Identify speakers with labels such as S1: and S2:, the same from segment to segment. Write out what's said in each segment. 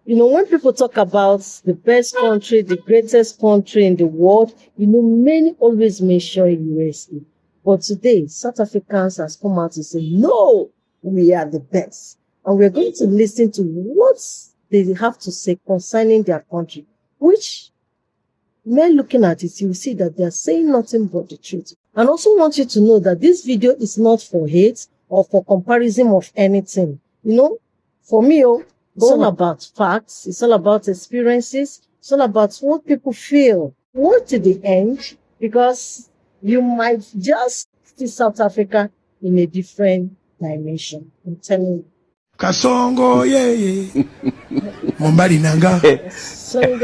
S1: When people talk about the best country, the greatest country in the world, many always mention USA. But today, South Africans has come out to say, no, we are the best. And we're going to listen to what they have to say concerning their country, which men looking at it, you will see that they're saying nothing but the truth. And also want you to know that this video is not for hate or for comparison of anything. For me, it's all about facts. It's all about experiences. It's all about what people feel. Watch to the end, because you might just see South Africa in a different dimension. I'm telling you.
S2: Kasongo ye Mombali nanga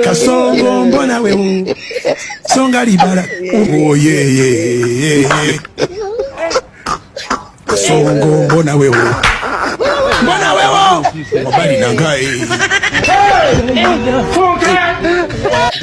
S2: Kasongo mbona wewe Songa libala oh yeah Kasongo mbona wewe Mombali nanga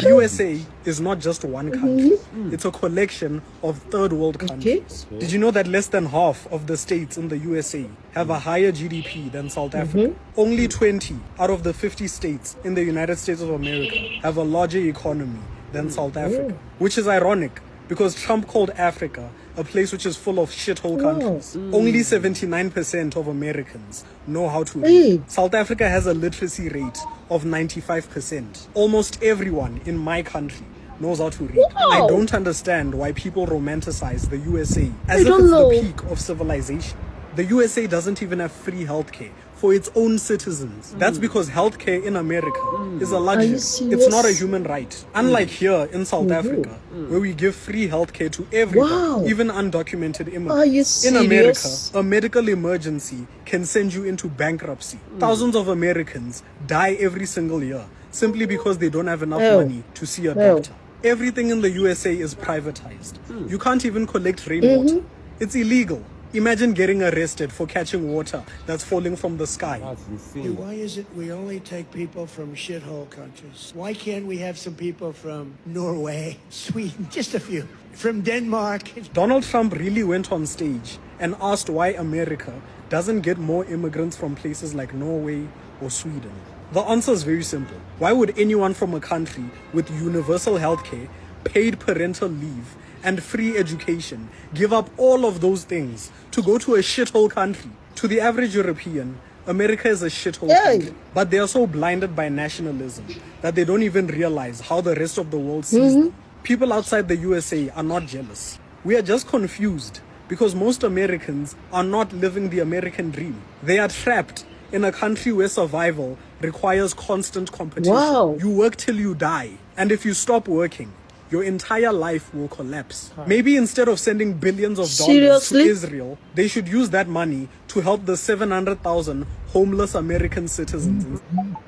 S3: USA is not just one country. It's a collection of third world countries. Okay. Did you know that less than half of the states in the USA have a higher GDP than South Africa? Only 20 out of the 50 states in the United States of America have a larger economy than South Africa, which is ironic because Trump called Africa a place which is full of shithole countries. Only 79% of Americans know how to read. South Africa has a literacy rate of 95%. Almost everyone in my country knows how to read. I don't understand why people romanticize the USA as if it's the peak of civilization. The USA doesn't even have free healthcare for its own citizens. That's because healthcare in America is a luxury. It's not a human right. Unlike here in South Africa, where we give free healthcare to everyone, even undocumented immigrants. In America, a medical emergency can send you into bankruptcy. Thousands of Americans die every single year simply because they don't have enough money to see a doctor. Everything in the USA is privatized. You can't even collect rainwater. It's illegal. Imagine getting arrested for catching water that's falling from the sky.
S4: Why is it we only take people from shithole countries? Why can't we have some people from Norway, Sweden, just a few, from Denmark?
S3: Donald Trump really went on stage and asked why America doesn't get more immigrants from places like Norway or Sweden. The answer is very simple. Why would anyone from a country with universal healthcare, paid parental leave, and free education give up all of those things to go to a shithole country? To the average European, America is a shithole country. But they are so blinded by nationalism that they don't even realize how the rest of the world sees them. People outside the USA are not jealous. We are just confused because most Americans are not living the American dream. They are trapped in a country where survival requires constant competition. You work till you die. And if you stop working, your entire life will collapse. Maybe instead of sending billions of dollars to Israel, they should use that money to help the 700,000 homeless American citizens.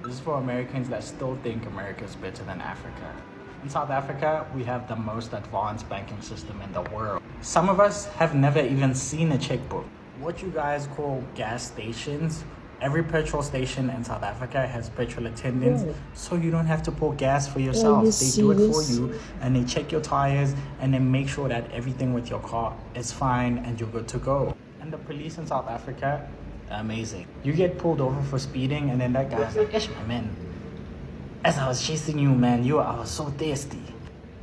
S5: This is for Americans that still think America is better than Africa. In South Africa, we have the most advanced banking system in the world. Some of us have never even seen a checkbook. What you guys call gas stations, every petrol station in South Africa has petrol attendants, so you don't have to pour gas for yourself. They do it for you, and they check your tires, and they make sure that everything with your car is fine and you're good to go. And the police in South Africa, amazing. You get pulled over for speeding, and then that guy's like, "Ish, my man, as I was chasing you, man, I was so thirsty."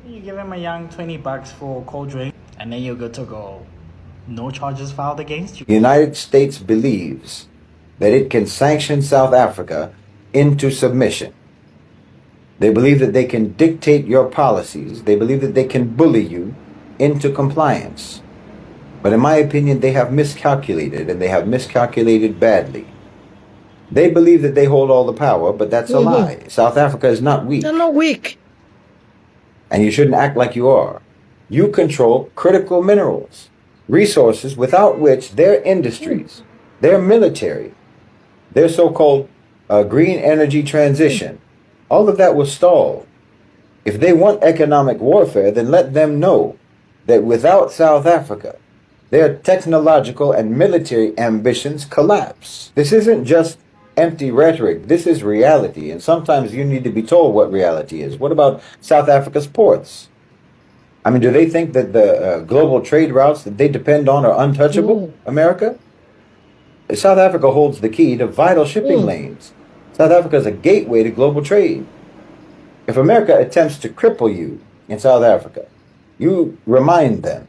S5: You give him a young $20 for a cold drink, and then you're good to go. No charges filed against you.
S6: The United States believes that it can sanction South Africa into submission. They believe that they can dictate your policies. They believe that they can bully you into compliance. But in my opinion, they have miscalculated, and they have miscalculated badly. They believe that they hold all the power, but that's a lie. South Africa is not weak.
S1: They're not weak.
S6: And you shouldn't act like you are. You control critical minerals, resources without which their industries, their military, their so-called green energy transition, all of that will stall. If they want economic warfare, then let them know that without South Africa, their technological and military ambitions collapse. This isn't just empty rhetoric. This is reality, and sometimes you need to be told what reality is. What about South Africa's ports? I mean, do they think that the global trade routes that they depend on are untouchable, America? South Africa holds the key to vital shipping lanes. South Africa is a gateway to global trade. If America attempts to cripple you in South Africa, you remind them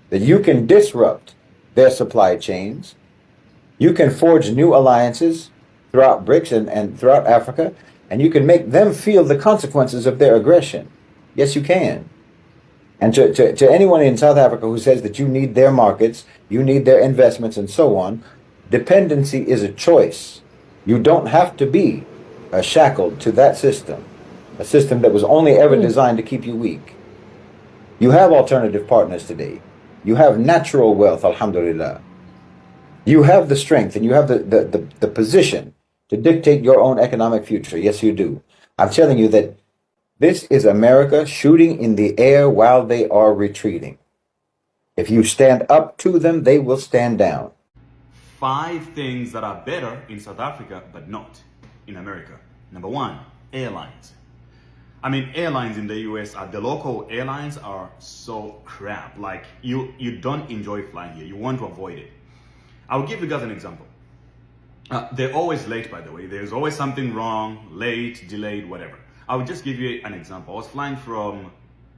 S6: that you can disrupt their supply chains, you can forge new alliances throughout BRICS and throughout Africa, and you can make them feel the consequences of their aggression. Yes, you can. And to anyone in South Africa who says that you need their markets, you need their investments, and so on, dependency is a choice. You don't have to be shackled to that system, a system that was only ever designed to keep you weak. You have alternative partners today. You have natural wealth, alhamdulillah. You have the strength and you have the position to dictate your own economic future. Yes, you do. I'm telling you that this is America shooting in the air while they are retreating. If you stand up to them, they will stand down.
S7: 5 things that are better in South Africa, but not in America. Number 1, airlines. I mean, airlines in the US, the local airlines are so crap. Like, you don't enjoy flying here. You want to avoid it. I'll give you guys an example. They're always late, by the way. There's always something wrong, late, delayed, whatever. I will just give you an example. I was flying from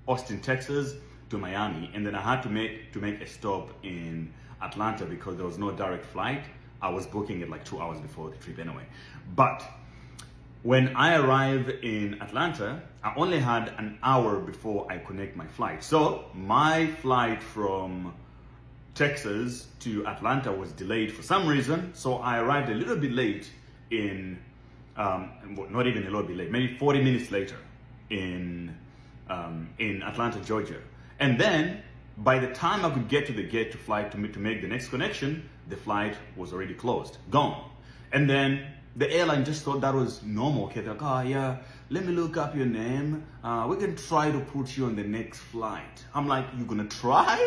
S7: Austin, Texas to Miami, and then I had to make a stop in Atlanta because there was no direct flight. I was booking it like 2 hours before the trip anyway. But when I arrived in Atlanta, I only had an hour before I connect my flight. So my flight from Texas to Atlanta was delayed for some reason. So I arrived a little bit late not even a little bit late, maybe 40 minutes later in Atlanta, Georgia. And then by the time I could get to the gate to make the next connection, the flight was already closed, gone. And then the airline just thought that was normal. Okay, they're like, oh yeah, let me look up your name. We can try to put you on the next flight. I'm like, you're gonna try?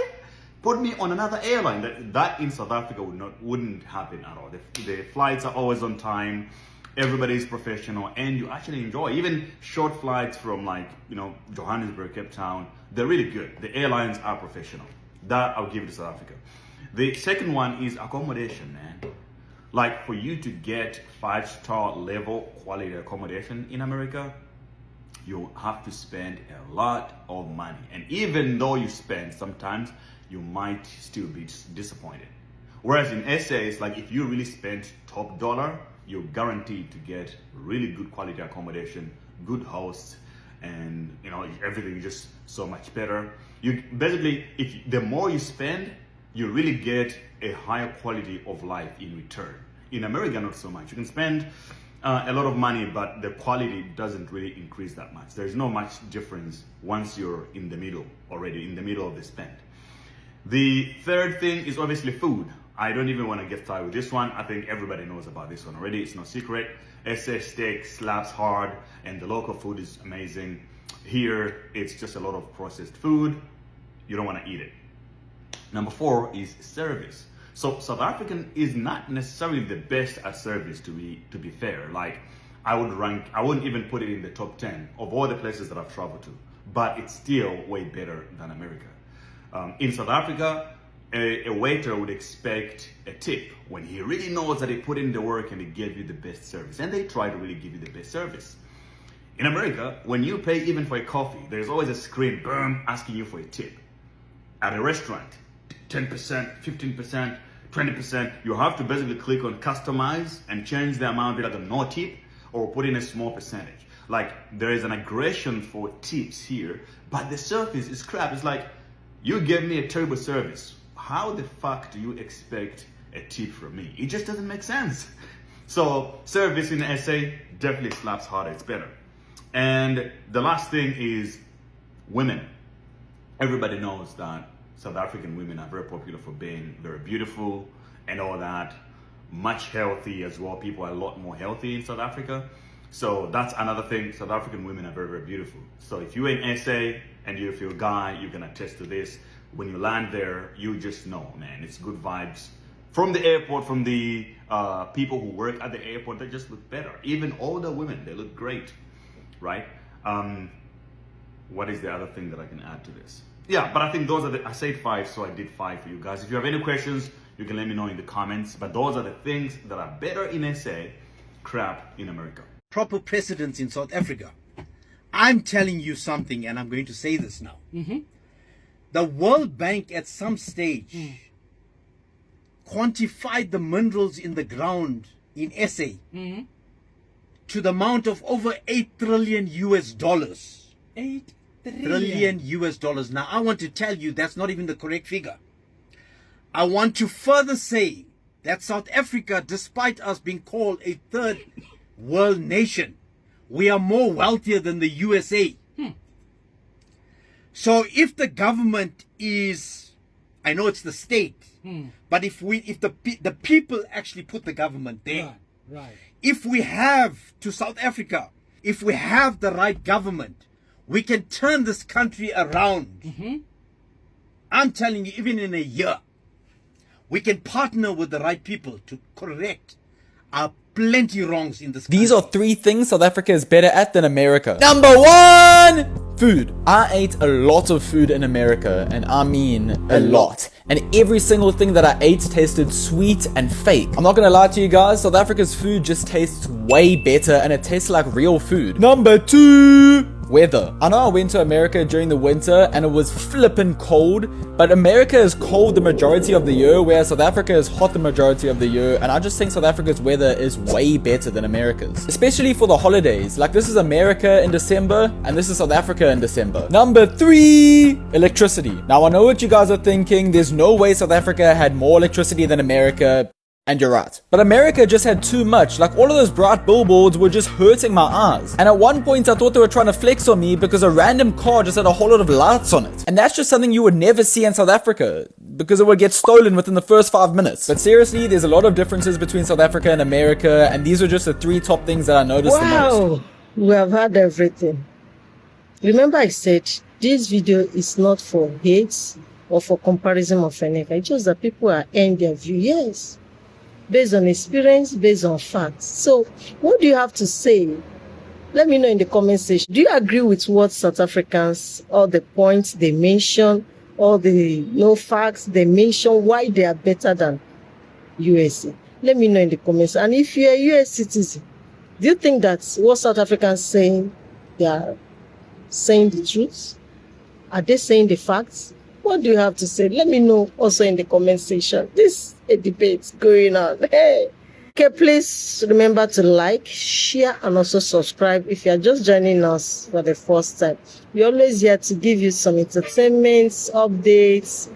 S7: Put me on another airline. That in South Africa wouldn't happen at all. The flights are always on time. Everybody's professional, and you actually enjoy even short flights from, like, Johannesburg, Cape Town. They're really good. The airlines are professional. That I'll give it to South Africa. The second one is accommodation, man. Like, for you to get 5-star level quality accommodation in America, you have to spend a lot of money. And even though you spend, sometimes you might still be disappointed. Whereas in SA, it's like if you really spend top dollar, you're guaranteed to get really good quality accommodation, good hosts, and everything is just so much better. You basically, the more you spend, you really get a higher quality of life in return. In America, not so much. You can spend a lot of money, but the quality doesn't really increase that much. There's no much difference once you're in the middle already, in the middle of the spend. The third thing is obviously food. I don't even want to get started with this one. I think everybody knows about this one already. It's no secret. SA steak slaps hard, and the local food is amazing. Here, it's just a lot of processed food. You don't want to eat it. Number 4 is service. So South African is not necessarily the best at service, to be fair. Like, I wouldn't even put it in the top 10 of all the places that I've traveled to, but it's still way better than America. In South Africa, a waiter would expect a tip when he really knows that he put in the work and he gave you the best service, and they try to really give you the best service. In America, when you pay even for a coffee, there's always a screen, boom, asking you for a tip. At a restaurant, 10%, 15%, 20%, you have to basically click on customize and change the amount, be like a no tip, or put in a small percentage. Like, there is an aggression for tips here, but the service is crap. It's like, you gave me a terrible service. How the fuck do you expect a tip from me? It just doesn't make sense. So service in SA definitely slaps harder. It's better. And the last thing is women. Everybody knows that South African women are very popular for being very beautiful and all that. Much healthy as well. People are a lot more healthy in South Africa. So that's another thing. South African women are very, very beautiful. So if you're in SA and if you're a guy, you can attest to this. When you land there, you just know, man, it's good vibes. From the airport, from the people who work at the airport, they just look better. Even older women, they look great, right? What is the other thing that I can add to this? Yeah, but I think those are I said 5, so I did 5 for you guys. If you have any questions, you can let me know in the comments. But those are the things that are better in SA crap in America.
S8: Proper precedence in South Africa. I'm telling you something, and I'm going to say this now. The World Bank at some stage quantified the minerals in the ground in SA to the amount of over $8 trillion US.
S9: 8
S8: trillion US. Now, I want to tell you that's not even the correct figure. I want to further say that South Africa, despite us being called a third world nation, we are more wealthier than the USA. So if the government is, I know it's the state, but if the people actually put the government there,
S9: Right.
S8: if we have to South Africa, if we have the right government, we can turn this country around. I'm telling you, even in a year, we can partner with the right people to correct our plenty wrongs in this country.
S10: These are 3 things South Africa is better at than America. Number 1! Food. I ate a lot of food in America, and I mean a lot. And every single thing that I ate tasted sweet and fake. I'm not gonna lie to you guys, South Africa's food just tastes way better and it tastes like real food. Number 2! Weather. I know I went to America during the winter and it was flippin' cold, but America is cold the majority of the year, whereas South Africa is hot the majority of the year, and I just think South Africa's weather is way better than America's. Especially for the holidays. Like, this is America in December, and this is South Africa in December. Number 3, electricity. Now, I know what you guys are thinking. There's no way South Africa had more electricity than America. And you're right. But America just had too much. Like, all of those bright billboards were just hurting my eyes. And at one point I thought they were trying to flex on me because a random car just had a whole lot of lights on it. And that's just something you would never see in South Africa, because it would get stolen within the first 5 minutes. But seriously, there's a lot of differences between South Africa and America, and these are just the 3 top things that I noticed the most.
S1: Wow, we have had everything. Remember I said this video is not for hate or for comparison of anything. It's just that people are airing their view. Yes. Based on experience, based on facts. So, what do you have to say? Let me know in the comment section. Do you agree with what South Africans, all the points they mention, all the facts they mention, why they are better than USA? Let me know in the comments. And if you're a US citizen, do you think that what South Africans saying, they are saying the truth? Are they saying the facts? What do you have to say? Let me know also in the comment section. This is a debate going on. Hey. Okay, please remember to like, share, and also subscribe if you are just joining us for the first time. We're always here to give you some entertainment, updates,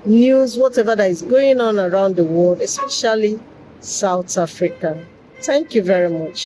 S1: news, whatever that is going on around the world, especially South Africa. Thank you very much.